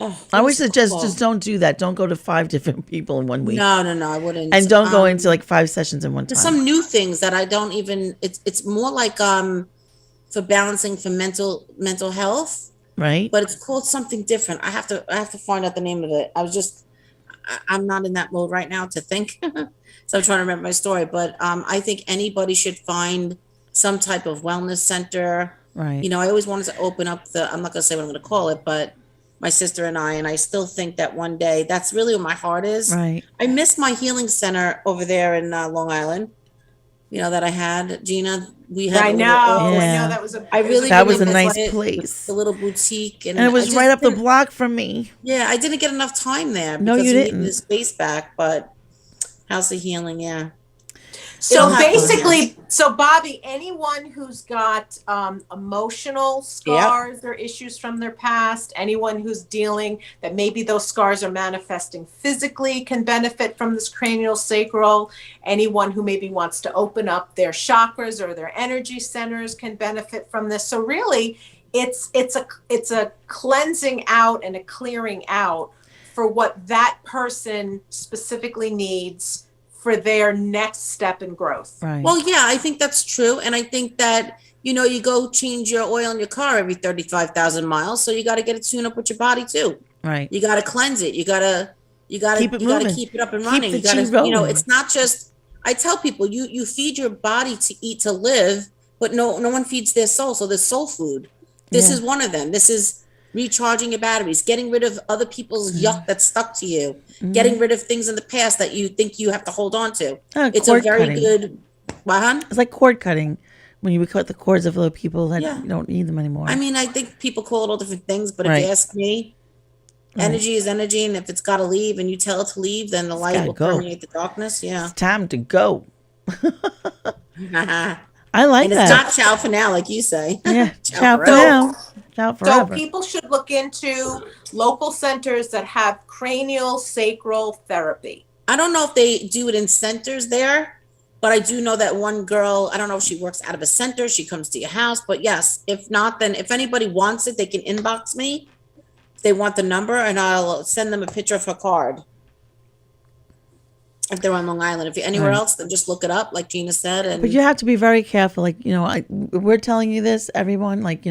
Oh, I it would was suggest cool. just don't do that. Don't go to 5 different people in one week. No, I wouldn't. And don't go into like 5 sessions in one There's time. some new things that I don't even. It's more like for balancing for mental health, Right? but it's called something different. I have to find out the name of it. I'm not in that mode right now to think, so I'm trying to remember my story. But I think anybody should find some type of wellness center. Right. You know, I always wanted to open up I'm not going to say what I'm going to call it, but my sister and I still think that one day that's really where my heart is. Right. I miss my healing center over there in Long Island. You know that I had, Gina. We had. I know. Yeah. I know that was a. I really, That was a miss nice it, place. the little boutique, And it was right up the block from me. Yeah, I didn't get enough time there. No, because you we didn't. needed the space back, but House of Healing, yeah. So It'll happen, basically, so Bobby, anyone who's got emotional scars or issues from their past, anyone who's dealing that maybe those scars are manifesting physically can benefit from this cranial sacral. Anyone who maybe wants to open up their chakras or their energy centers can benefit from this. So really, it's a cleansing out and a clearing out for what that person specifically needs for their next step in growth. Right. Well, yeah, I think that's true. And I think that, you go change your oil in your car every 35,000 miles. So you got to get it tuned up with your body too. Right. You got to cleanse it. You got to Keep it you got to moving. keep it up and Keep running. the You got to, chi rolling. it's not just, I tell people you feed your body to eat, to live, but no one feeds their soul. So there's soul food. This Yeah. is one of them. This is recharging your batteries, getting rid of other people's yuck that's stuck to you, getting rid of things in the past that you think you have to hold on to. It's a cord very cutting. good, what, hon? It's like cord cutting. When you cut the cords of other people that Yeah. you don't need them anymore. I mean, I think people call it all different things, but Right. if you ask me, energy is energy, and if it's got to leave and you tell it to leave, then the light gotta will go. permeate the darkness. Yeah. It's time to go. And I like it's that. not ciao for now, like you say. Yeah. Ciao Ciao for forever. now. Ciao So forever. people should look into local centers that have cranial sacral therapy. I don't know if they do it in centers there, but I do know that one girl, I don't know if she works out of a center, she comes to your house, but yes, if not, then if anybody wants it, they can inbox me. If they want the number, and I'll send them a picture of her card. If they're on Long Island. If you're anywhere Right. else, then just look it up, like Gina said. And But you have to be very careful. Like, we're telling you this, everyone. Like,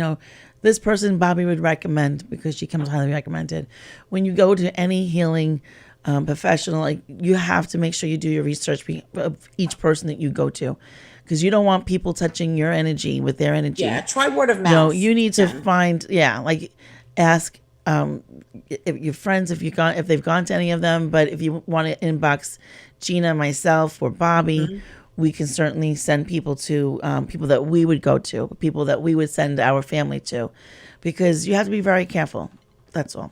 this person Bobby would recommend because she comes highly recommended. When you go to any healing professional, like, you have to make sure you do your research of each person that you go to, because you don't want people touching your energy with their energy. yeah, try word of mouth. No, you need to find, like, ask if your friends, if they've gone to any of them. But if you want to inbox Gina, myself, or Bobby, we can certainly send people to people that we would go to, people that we would send our family to, because you have to be very careful. That's all.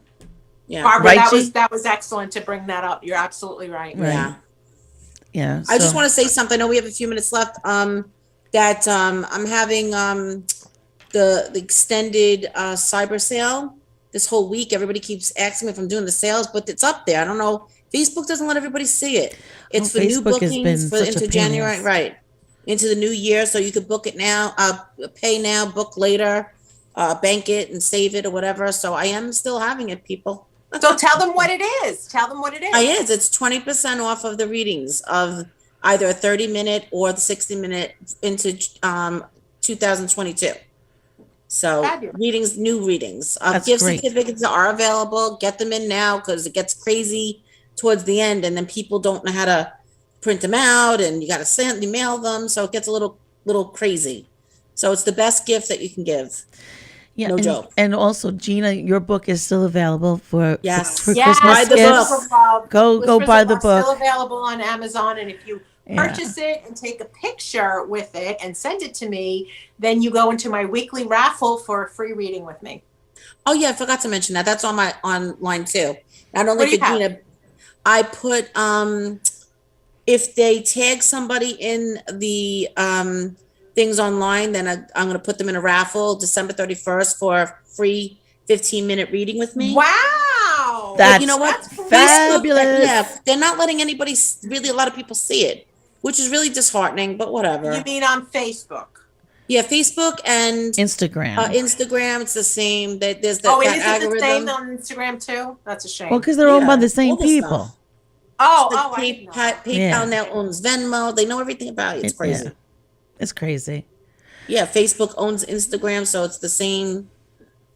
Yeah. Barbara, Right, G? that was excellent to bring that up. You're absolutely right. Right. Yeah. Yeah. I just want to say something. I know we have a few minutes left. That I'm having the extended cyber sale this whole week. Everybody keeps asking me if I'm doing the sales, but it's up there. I don't know. Facebook doesn't let everybody see it. It's for new Facebook has been bookings such a into pain in the January, ass. right? Into the new year, so you could book it now, pay now, book later, bank it and save it or whatever. So I am still having it, people. So tell them what it is. Tell them what it is. It's 20% off of the readings of either a 30-minute or the 60-minute into 2022. So Fabulous. new readings. That's Gift great. certificates are available. Get them in now, because it gets crazy towards the end, and then people don't know how to print them out, and you got to mail them, so it gets a little crazy. So it's the best gift that you can give. Yeah, No and, joke. And also, Gina, your book is still available for Yes. for Yes, Christmas Buy the gifts. book. Go buy the book. Still available on Amazon, and if you Yeah. purchase it and take a picture with it and send it to me, then you go into my weekly raffle for a free reading with me. Oh yeah, I forgot to mention that. That's on my online too. Not only What do for you have? Gina, I put if they tag somebody in the things online, then I'm going to put them in a raffle December 31st for a free 15-minute reading with me. Wow. That's You know what? That's fabulous. Yeah, they're not letting anybody, really a lot of people see it, which is really disheartening, but whatever. You mean on Facebook? Yeah, Facebook and Instagram. Instagram, it's the same. There's Oh, that is it the algorithm. same on Instagram too? That's a shame. Well, because they're owned by Yeah, the same all this stuff. people. Oh, I Like didn't know that. PayPal Yeah. now owns Venmo. They know everything about you. It's crazy. Yeah. It's crazy. Yeah, Facebook owns Instagram, so it's the same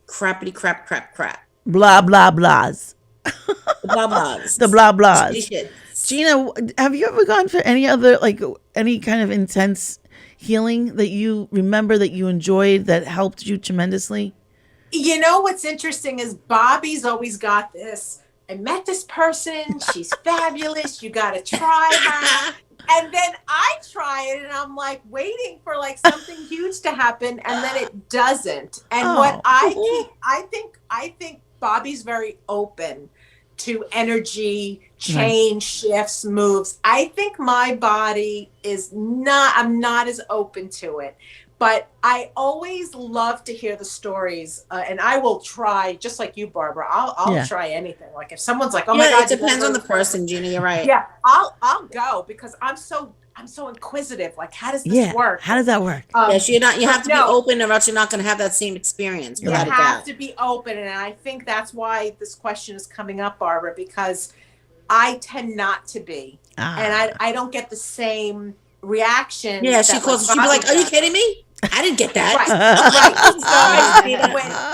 crappity crap. Blah, blah, blahs. The blah blahs. The blah, blahs. Shitty shit. Gina, have you ever gone for any other, like, any kind of intense healing that you remember that you enjoyed that helped you tremendously? You know what's interesting is Bobby's always got this. I met this person. She's fabulous. You got to try her. And then I try it and I'm like waiting for like something huge to happen and then it doesn't. And what I think Bobby's very open to energy, change, shifts, moves. I think my body I'm not as open to it. But I always love to hear the stories, and I will try, just like you, Barbara. I'll try anything. Like if someone's like, "Oh my God," it depends on the person, Gina. You're right. Yeah, I'll go because I'm so inquisitive. Like, how does this work? How does that work? Yes, you have to be open, or else you're not going to have that same experience. You have to be open, and I think that's why this question is coming up, Barbara, because I tend not to be, and I don't get the same reaction. Yeah, she'd be like, "Are you kidding me? I didn't get that." Right.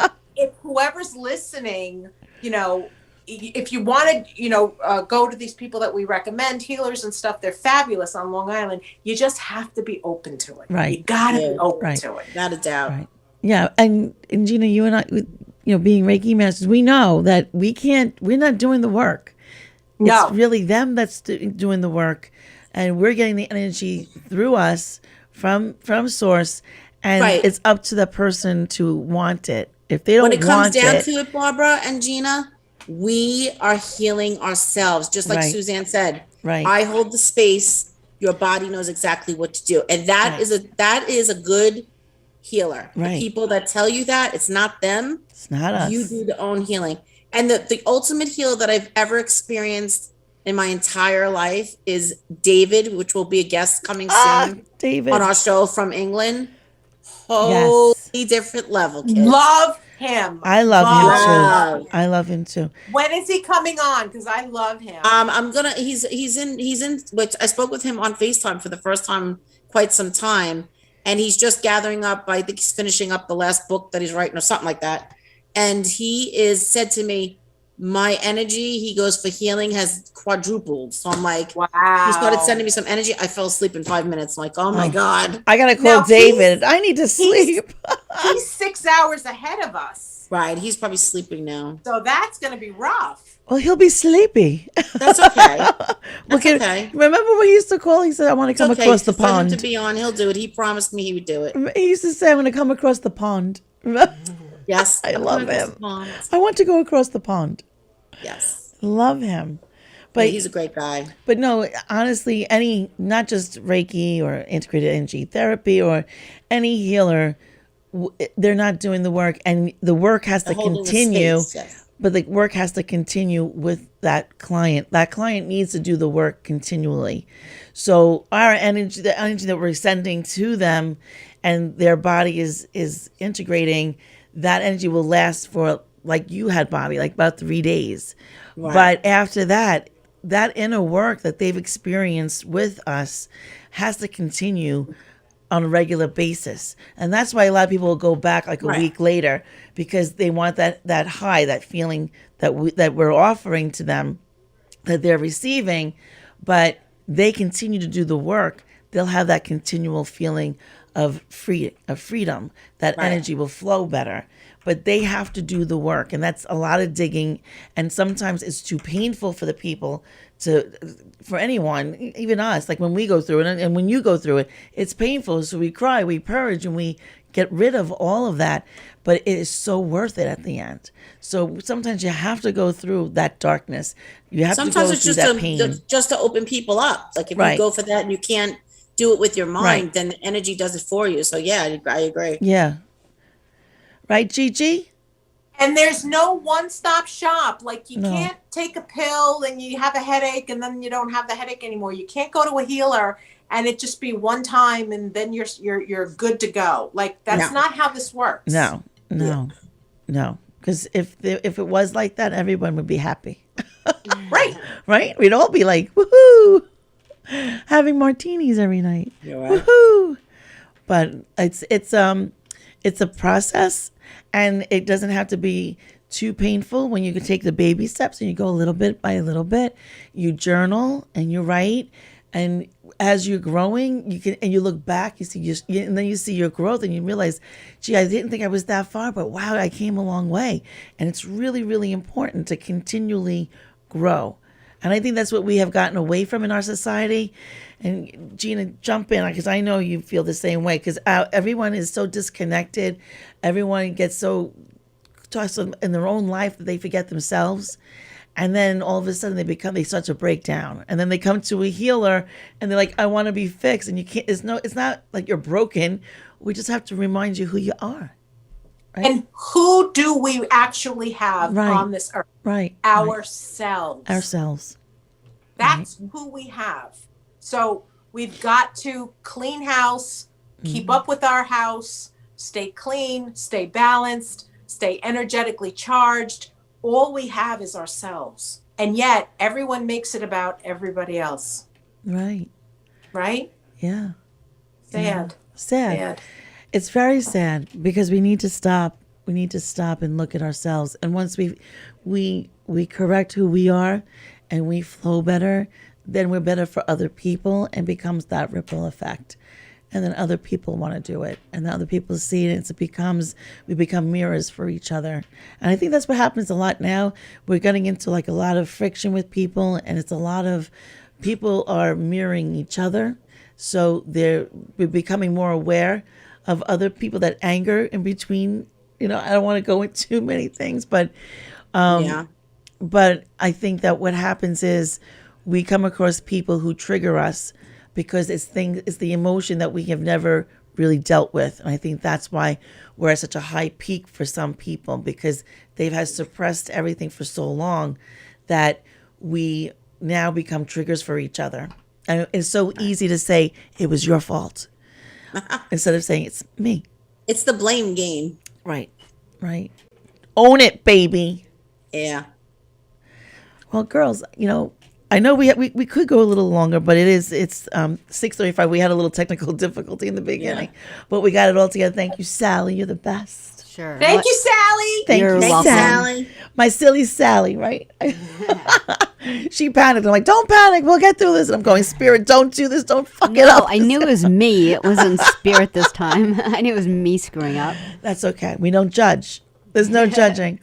So if whoever's listening, if you want to, go to these people that we recommend, healers and stuff, they're fabulous on Long Island. You just have to be open to it. Right. You got to be open to it. Without a doubt. Right. Yeah. And Gina, you and I, being Reiki masters, we know that we're not doing the work. No. It's really them that's doing the work. And we're getting the energy through us from source. And it's up to the person to want it. If they don't want it. When it comes down to it, Barbara and Gina, we are healing ourselves. Just like Suzanne said, I hold the space. Your body knows exactly what to do. And that is a good healer. Right. The people that tell you that, it's not them. It's not us. You do the own healing. And the ultimate heal that I've ever experienced in my entire life is David, which will be a guest coming soon on our show from England. Totally different level, kids. Love him. I love him too. I love him too. When is he coming on? Because I love him. He's in which I spoke with him on FaceTime for the first time quite some time. And he's just gathering up, I think he's finishing up the last book that he's writing or something like that. And he said to me, my energy, he goes, for healing has quadrupled. So I'm like, wow. He started sending me some energy. I fell asleep in 5 minutes. I'm like, oh my God. I got to call David. I need to sleep. He's 6 hours ahead of us. Right. He's probably sleeping now. So that's going to be rough. Well, he'll be sleepy. That's okay. Okay. Remember when he used to call? He said, I want to come across the pond. For him to be on, he'll do it. He promised me he would do it. He used to say, I'm going to come across the pond. Yes. I love him. I want to go across the pond. Yes. Love him. But he's a great guy. But no, honestly, not just Reiki or integrated energy therapy or any healer, they're not doing the work, and the work has to continue. But the work has to continue with that client. That client needs to do the work continually. So our energy, the energy that we're sending to them, and their body is integrating, that energy will last for, like you had, Bobby, like about 3 days. Right. But after that inner work that they've experienced with us has to continue on a regular basis. And that's why a lot of people will go back like a week later, because they want that high, that feeling that we're offering to them, that they're receiving. But they continue to do the work, they'll have that continual feeling of freedom. That energy will flow better. But they have to do the work, and that's a lot of digging. And sometimes it's too painful for the people for anyone, even us. Like when we go through it, and when you go through it, it's painful. So we cry, we purge, and we get rid of all of that. But it is so worth it at the end. So sometimes you have to go through that darkness. You have to go through that pain. Just to open people up. Like if you go for that and you can't do it with your mind, then the energy does it for you. So yeah, I agree. Yeah. Right, Gigi? And there's no one-stop shop. Like you can't take a pill and you have a headache and then you don't have the headache anymore. You can't go to a healer and it just be one time and then you're good to go. Like that's not how this works. No. Because if it was like that, everyone would be happy. Right. Right? We'd all be like, woohoo, having martinis every night. You're right. Woohoo. But it's a process, and it doesn't have to be too painful when you can take the baby steps and you go a little bit by a little bit. You journal and you write, and as you're growing, you look back, and then you see your growth, and you realize, gee, I didn't think I was that far, but wow, I came a long way. And it's really, really important to continually grow. And I think that's what we have gotten away from in our society. And Gina, jump in, because I know you feel the same way, because everyone is so disconnected. Everyone gets so tossed in their own life that they forget themselves. And then all of a sudden they start to break down. And then they come to a healer and they're like, I want to be fixed. And you can't, it's not like you're broken. We just have to remind you who you are. Right? And who do we actually have on this earth? Right. Ourselves. Ourselves. That's who we have. So we've got to clean house, keep up with our house, stay clean, stay balanced, stay energetically charged. All we have is ourselves. And yet everyone makes it about everybody else. Right. Right? Yeah. Sad. Yeah. Sad. It's very sad, because we need to stop. We need to stop and look at ourselves. And once we correct who we are and we flow better, then we're better for other people, and becomes that ripple effect. And then other people want to do it, and then other people see it, and we become mirrors for each other. And I think that's what happens a lot now. We're getting into like a lot of friction with people, and it's a lot of people are mirroring each other. So we're becoming more aware of other people, that anger in between. I don't want to go into too many things, but but I think that what happens is we come across people who trigger us, because it's the emotion that we have never really dealt with. And I think that's why we're at such a high peak for some people, because they've had suppressed everything for so long that we now become triggers for each other. And it's so easy to say, it was your fault, instead of saying, it's me. It's the blame game. Right. Own it, baby. Yeah. Well, girls, I know we could go a little longer, but it's 6:35. We had a little technical difficulty in the beginning, but we got it all together. Thank you, Sally. You're the best. Sure. Thank you, Sally. Thank You're you, welcome. Sally. My silly Sally, right? She panicked. I'm like, don't panic. We'll get through this. And I'm going, Spirit, don't do this. Don't fuck it up. I knew it was me. It wasn't Spirit this time. I knew it was me screwing up. That's okay. We don't judge. There's no judging.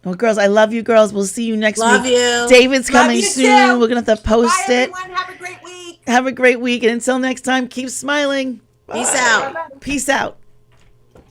Well, girls, I love you, girls. We'll see you next week. Love you. David's Love coming you soon. too. We're going to have to post Bye, it. everyone. Have a great week. Have a great week. And until next time, keep smiling. Peace out. Peace out.